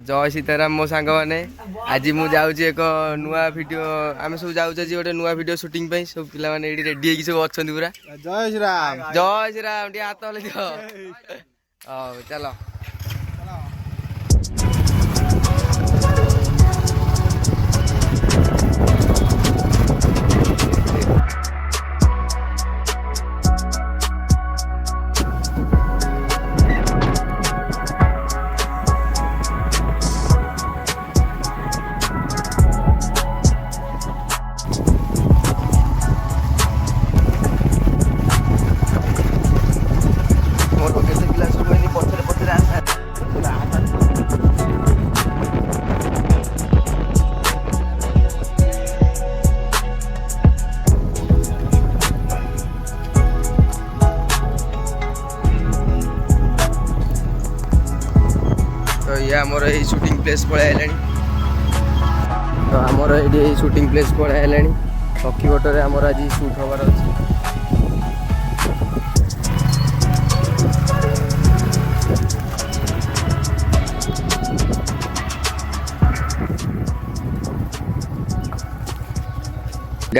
जय सीताराम मो सांग मैंने आज मुझे एक नुआ वीडियो आम सब जाऊँ गोटे नुआ वीडियो शूटिंग सब पिला माने रेडी सब अच्छा पूरा जय श्रीराम टे हाथ हल दियो चलो तो ये आमर ये शूटिंग प्लेस पड़े तो आमर ये शूटिंग प्लेस पड़े सखीवटर आमर आज शूट हबार अच्छी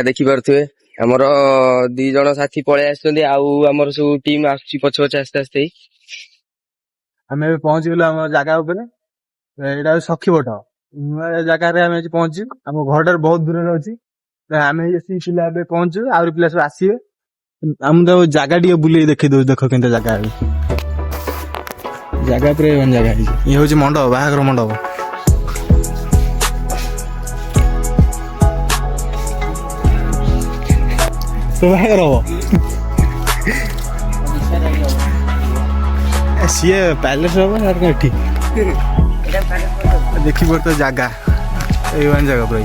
देखी पारे आमर दी जन साथी पलि आमर सब टीम आस पछ पछ आस्ते आस्ते आम पहुंची गलु आम जगह यहाँ सखीवट नुआ जगार पहुंचू आम घर बहुत दूर अच्छी आम पिला पहुंचू आउरी पिला सब आसवे आम जगह टे बुले देखे दो देख के जगह जगह जगह ये हूँ मंडप बाहागर मंडप तो बाहागर हम सी पैलेस हम देखी पड़ता जगह ये जगह पूरा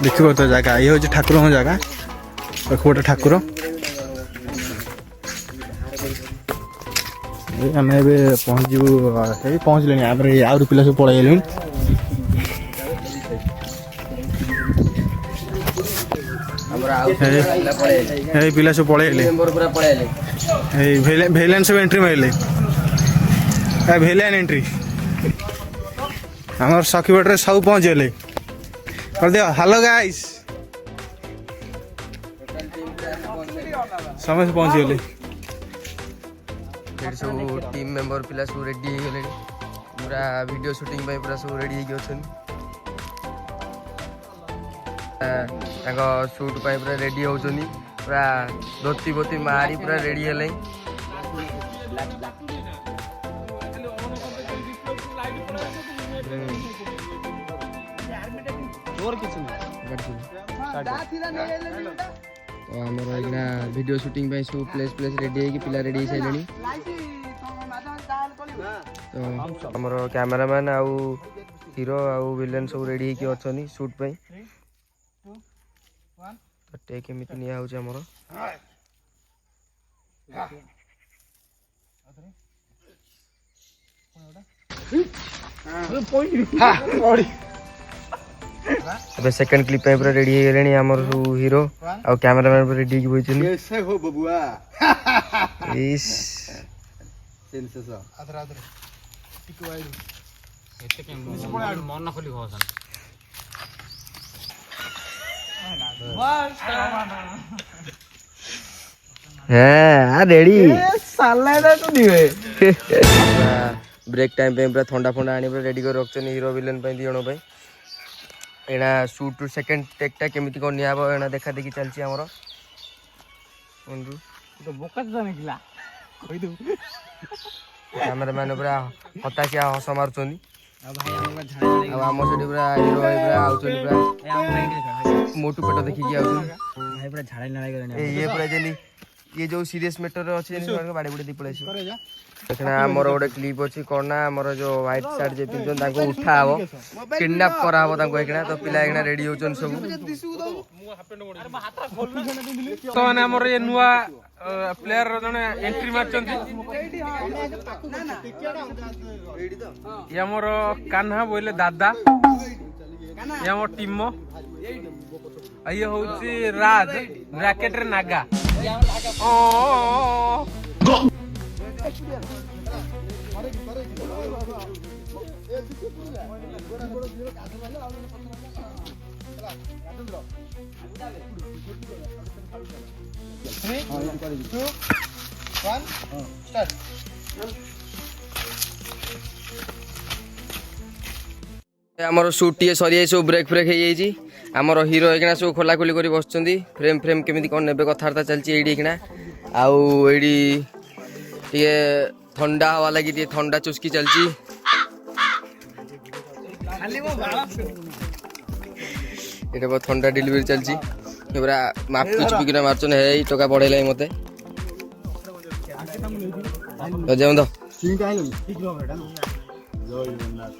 देखी पड़ता जगह ये हूँ ठाकुर जगह गोटे ठाकुर आम पहुँचले आउरी पिला सब पलि पिला सब पलि भेलियन सब एंट्री मारे भेलियन एंट्री आम सखीवट सब पहुँचले कर दियो हेलो गाइस समस्त पहुँची गले सब टीम मेंबर पिला सब रेडी हो गले पूरा वीडियो शूटिंग पूरा सब रेडी शूट पूरा रेडी होचनी पूरा धोती बोती मारी पूरा रेडी है तो आमर वीडियो शूटिंग सब प्लेस प्लेस रेडी है पिला रेडी सारे तो आमर कैमरामैन आउ हीरो आउ विलेन सब रेडी अच्छा शूट पे तो टेक एमती निया होचे हमर अब सेकंड क्लिप पे पूरा रेडी हो गलेनी हमर हीरो आ कैमरामैन पूरा रेडी हो बइछन कैसे हो बबुआ इस सेंसेस आदर आदर टिक वाइड एते के मन न खोली होसन रेडी ब्रेक टाइम पे पूरा ठंडा फंडा आनी रेडी कर रखछन हीरो विलेन पे दी जण पे एना शूट टू सेकंड टेक केमिति कोन निया बो एना देखा देखी चलची हमरो बंधु तो बोका जाने किला कहि दो कैमरामैन पूरा हताशिया हस मारछनी आ भाई हमका झाड़ी आ हमर सेडी पूरा हीरो पूरा आउछनी पूरा मोटू पेट देखि कि आउछनी भाई पूरा झाड़ी न लागे ये पूरा जनी ये जो सीरियस मैटर अछि नि बाड़ी बुड़ी दी पळे देखना हमर ओडे क्लिप अछि कोना हमर जो व्हाइट शर्ट जे पिनजन ताको उठा हबो किडनैप करा हबो ताको एकना तो पिला एकना रेडी होचन सब तो ने हमर ये नुवा प्लेयर जने एंट्री मारचंती ये हमर कान्हा बोले दादा ये आम टीम ये हूँ राज ब्राकेट रे नागा आमर सुट टी सरी सब ब्रेक फ्रेक हो जाइए आमर हिरो होना सब खोला खोली कर बस फ्रेम फ्रेम केमी कौन ने कथबार्ता चलती ये आईटी ठंडा हवा लगी ठंडा चुस्की चलती ये बहुत ठंडा डिलीवरी चलती पूरा मापी चुपिकिना मार्चन है टका बढ़ेला मत जाऊँ तो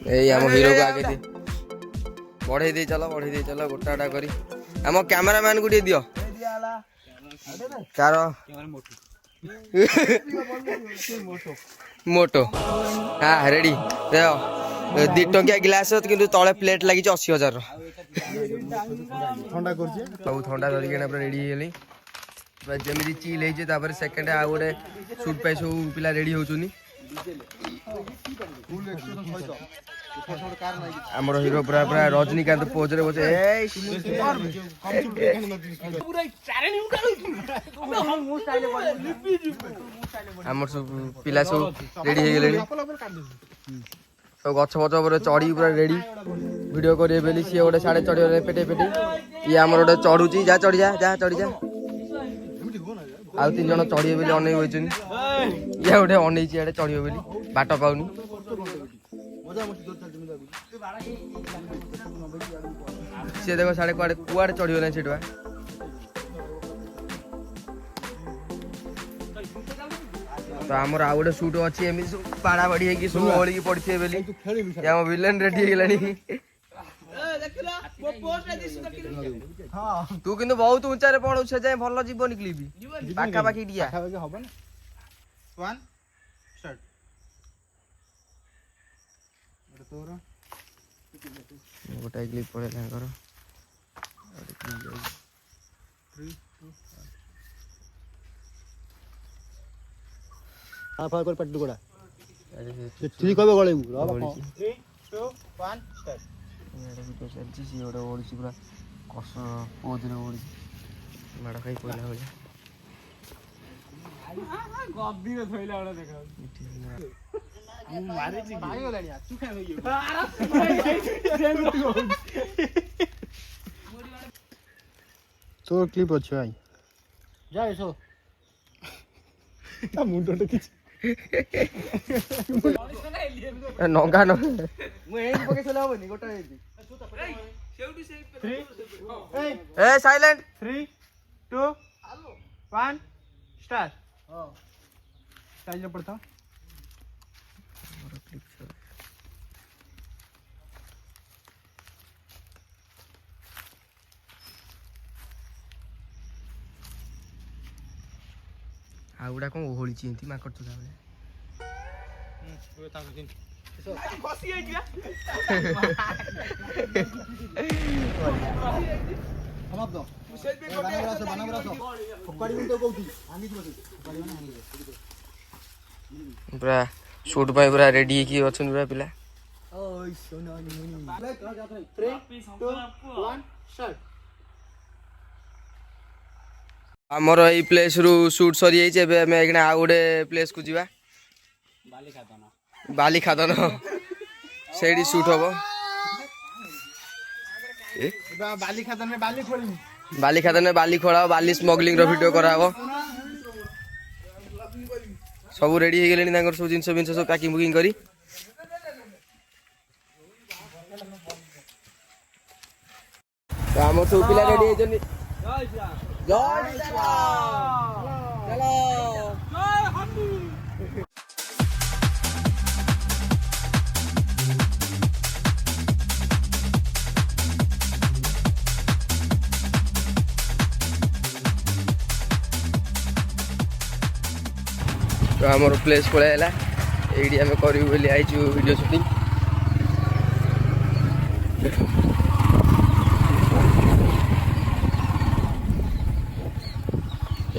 यही आम हिरो को आगे दी बढ़े दे चलो गोटा करी आम कैमरामैन को दियो कार मोटो हाँ रेडी देख 2 टंकिया गिलास कि तले प्लेट लगी 80,000 सब ठंडा धरिक रेडी होगली जमी चिल होती सेकेंड आ गोटे सुट पाई सब पिला रेडी होचुनी आमर हिरो पूरा पूरा रजनीकांत पोज रे बचे आमर सब पिला सब रेडी हो गले सब गछ फच पर चढ़ी पूरा रेडी वीडियो करे बेली सी गोटे साढ़े चढ़ी पेटे पेटे ये आमर गोटे चढ़ुची जा चढ़ी जा चढ़ी जा आउ 3 जन चढ़िए बोली अनै होइछन या गोटे अनै छि एडे चढ़ियो बोली बाट पाउनी से देखो साढ़े कुआड़े चढ़ियो ना सेठवा तो आमर आउ गोटे सुट अच्छी एमती सब बाड़ा बाड़ी है सब ओळी पड़थे बोली या विलेन रेडी हेलानी तू किंतु बहुत ऊंचा रे पड़ौ से जाय भलो जीवन क्लिप पाखा पाखी दिया हबन 1 स्टार्ट तोरा गोटा क्लिप पड़े तांकर 3 2 आ फाल कर पट्टू गोड़ा ठीक होबे गळे 3 2 1 स्टार्ट वीडियो चलती सी गोटे ओढ़ी पूरा कस पोज रे ओढ़ी माड़ खाई पड़ला भलिया गद्दी रे थइला वाला देखा मु मारे छी भाई गलानी तू खाइ होइयो तो क्लिप अच्छे भाई जा एसो ता मुंडो टे किछ नंगा न मु एई पके चला होबनी गोटा एई 3 ए साइलेंट 3 2 1 स्टार्ट हां साइलेंट पड़ता आउडा कौन ओहली चिंती माकड़ चुका खसी आइ गया हम दो बना पकड़ी में तो कोठी आंगी तो पकड़ी में आंगी पूरा शूट पाई पूरा रेडी की अछन पूरा पिला ओय सोना मुनी 3 2 1 स्टार्ट आमर एई प्लेस रु शूट सरी जाइए एबे हमें एकना आ गोटे प्लेस को जीवा बाली खादन सेडी शूट होबो बाली खादन में बाली खोली बाली खोला बाली स्मगलिंग रो वीडियो कराबो सब रेडी हो गलेनी तांकर सब जिंस सब पैकिंग बुकिंग करी तो हम सब पिला रेडी होजनी जय श्री राम चलो जय हम्बू तो आमर प्लेस पळाइला एडी आमे करिउ बोली आइछु वीडियो शूटिंग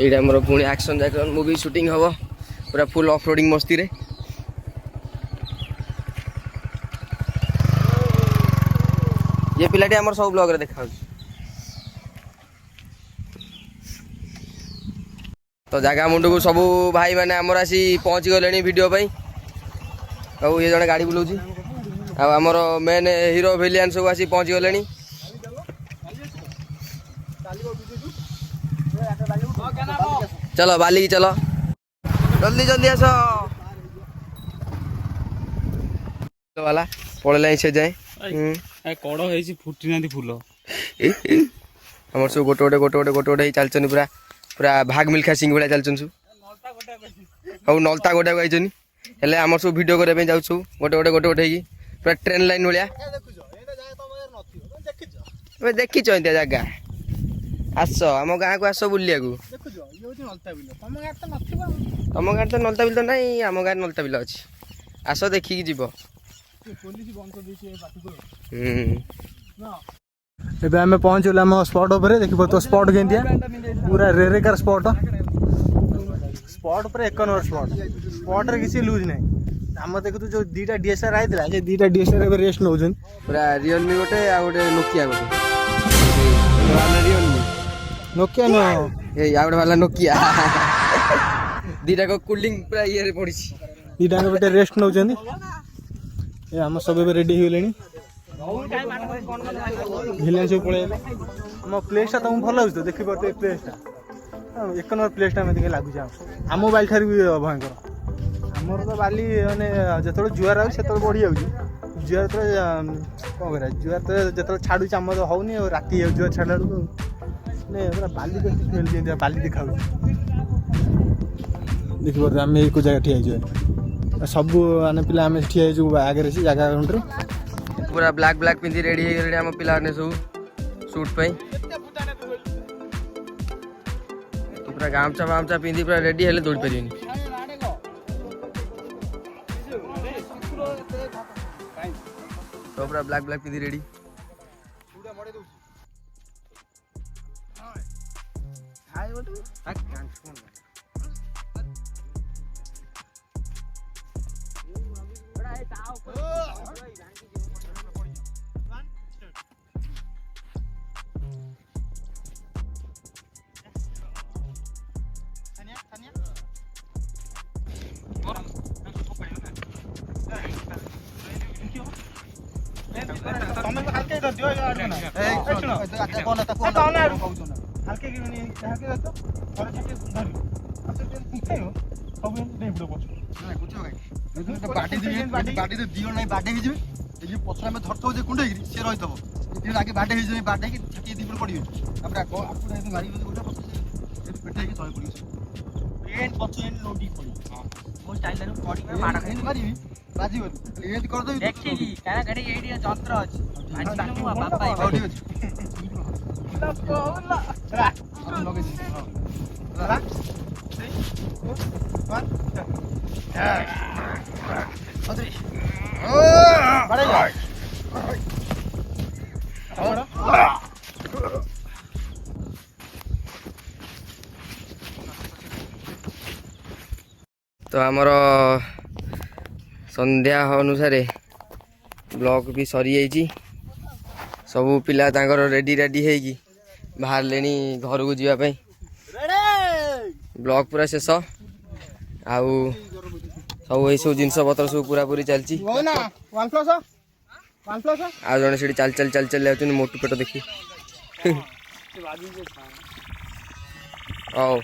ये आमर पुणी एक्शन जैक्शन मूवी शूटिंग हम पूरा फुल ऑफ रोडिंग मस्ती रे। ये पिलाटी आमर सब ब्लॉग रे देखा। तो जगह मुंड को सब भाई मैंने आमर आसी पहुँची गले वीडियो पाई। और ये जड़े गाड़ी बुलाऊँ आमर मेन हीरो विलियन सब आसी पहुँची गले। चलो बाली की चलो जल्दी जल्दी आस वाला पड़े से जाए कड़ है फुटी ना फूल आम सब गोटे गोटे गोटे गोटे गोटे गोटे चलचन पूरा पूरा भाग मिल्खा सिंह भाया चलचन सब और नलता गोटा आई हेले आम सब भिड करने जाऊँ गोटे गोटे गोटे गोटे पूरा ट्रेन लाइन भाया देखीच जगह आस आम गाँव को आस बुलिया तुम गाँव तो नलता बिल तो ना आम गाँव नलता बिल अच्छी आस देखिकी जीव। ଏବେ ଆମେ ପହଞ୍ଚିଗଲୁ ଆମ ସ୍ପଟ୍ ଉପରେ। ଦେଖିବ ତ ସ୍ପଟ୍ କେମିତିଆ ପୁରା ରେରେକାର ସ୍ପଟ୍। ସ୍ପଟ୍ ଉପରେ 1 ନମ୍ବର ସ୍ପଟ୍। ସ୍ପଟ୍ରେ କିଛି ଲୁଜ୍ ନାହିଁ। ଆମର ଦେଖୁଛୁ ଯୋଉ 2ଟା DSLR ଆଇଥିଲା ସେ 2ଟା DSLR ଏବେ ରେଷ୍ଟ ନେଉଛନ୍ତି। पूरा रियलमी गोटे आ गोटे नोकिया गोटे रियलमी ନୋକିଆ ନୁହଁ ए आ गोटे वाला नोकिया दीटा को कूलिंग पूरा ये रे पड़ी। 2ଟା ଗୋଟେ ରେଷ୍ଟ ନେଉଛନ୍ତି। ଏ ଆମ ସବୁ ଏବେ ରେଡି ହେଇଗଲେଣି। ଭିଲିଆନ୍ ସବୁ ପଳେଇଲେ। ଆମ ପ୍ଲେସ୍ଟା ତମକୁ ଭଲ ଲାଗୁଛି ତ? ଦେଖିପାରୁଛ ଏ ପ୍ଲେସ୍ଟା 1 ନମ୍ବର ପ୍ଲେସ୍ଟା ଆମେ ଟିକେ ଲାଗୁଛି। ଆମ ବାଲି ଠାରୁ ବି ଭୟଙ୍କର। ଆମର ତ ବାଲି ମାନେ ଯେତେବେଳେ ଜୁଆର ଆଉଛି ସେତେବେଳେ ବଢ଼ି ଯାଉଛି। ଜୁଆର ଯେତେବେଳେ କ'ଣ କରିବା ଜୁଆର ତ ଯେତେବେଳେ ଛାଡ଼ୁଛି ଆମର ହେଉନି ଆଉ ରାତି ହେଇଯାଉଛି ଜୁଆର ଛାଡ଼ିଲା ବେଳକୁ ମାନେ ପୁରା ବାଲି ସ୍ମେଲ୍ ଯେମିତି ବାଲି ଦେଖାଯାଉଛି। ଦେଖିପାରୁଛ ଆମେ ଏଇ ଜାଗା ଠିଆ ହେଇଛୁ ସବୁ ମାନେ ପିଲା ଆମେ ଠିଆ ହେଇଛୁ ଆଗରେ ସେ ଜାଗା କାଉଣ୍ଟରେ। पूरा ब्लैक ब्लैक पिंधि रेडी हो गए आम पिला सब शूट पे पूरा गामचा वामचा पिंधि पूरा रेडी हेले दौड़ पारे तो पूरा ब्लैक ब्लैक पिंधि रेडी। पछर आम धरथो कुंडे सी रही आगे बाटे बाटे छाटी दी पड़े मारी पेटे तले पड़ी बाजी जंत्र अच्छी तो आमर संध्या अनुसार ब्लॉग भी सरी जाइए सब पिला रेडी रेडी होगी बाहर ले घर को जावाई ब्लॉग पूरा शेष आउ सब ये सब जिनस पतर सब पूरा पूरी चलती आ जड़े से चल चल चल चल जाऊँ मोटू पेट देखी आओ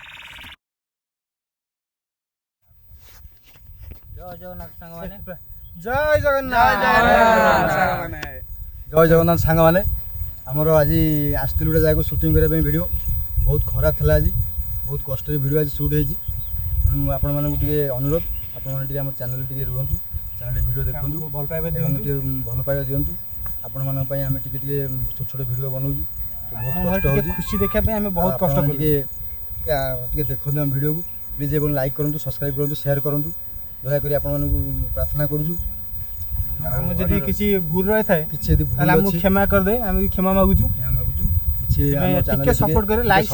जय जगन्नाथ सांग मैंने आमर आज आसती गोटे जगह शूटिंग करने वीडियो बहुत खराब था आज बहुत कष्ट वीडियो आज शूट होती तेणु आपण मानक अनुरोध आपण मैंने चैनल टे रुहतु चैनल वीडियो देखो भल पाइबा दिंतु आपण मान आम टे छोट छोट वीडियो बनाऊँ बहुत कष्ट खुशी देखा बहुत कष्ट देखते वीडियो को प्लीज एवं लाइक करूँ सब्सक्राइब करूँ शेयर करूँ दयाकोरी आपण प्रार्थना करूँ जदि किसी भूल रही था क्षमा कर दे क्षमा मागुचु सपोर्ट करे लाइक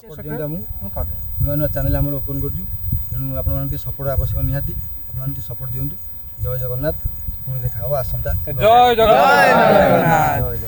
ନୂଆ ନୂଆ ଚ୍ୟାନେଲ୍ ଆମର ଓପନ୍ କରୁଛୁ ତେଣୁ ଆପଣମାନେ ଟିକେ ସପୋର୍ଟ ଆବଶ୍ୟକ ନିହାତି ଆପଣମାନେ ଟିକେ ସପୋର୍ଟ ଦିଅନ୍ତୁ ଜୟ ଜଗନ୍ନାଥ ପୁଣି ଦେଖା ହେବ ଆସନ୍ତା ଜୟ ଜଗନ୍ନାଥ। ଜୟ ଜଗନ୍ନାଥ।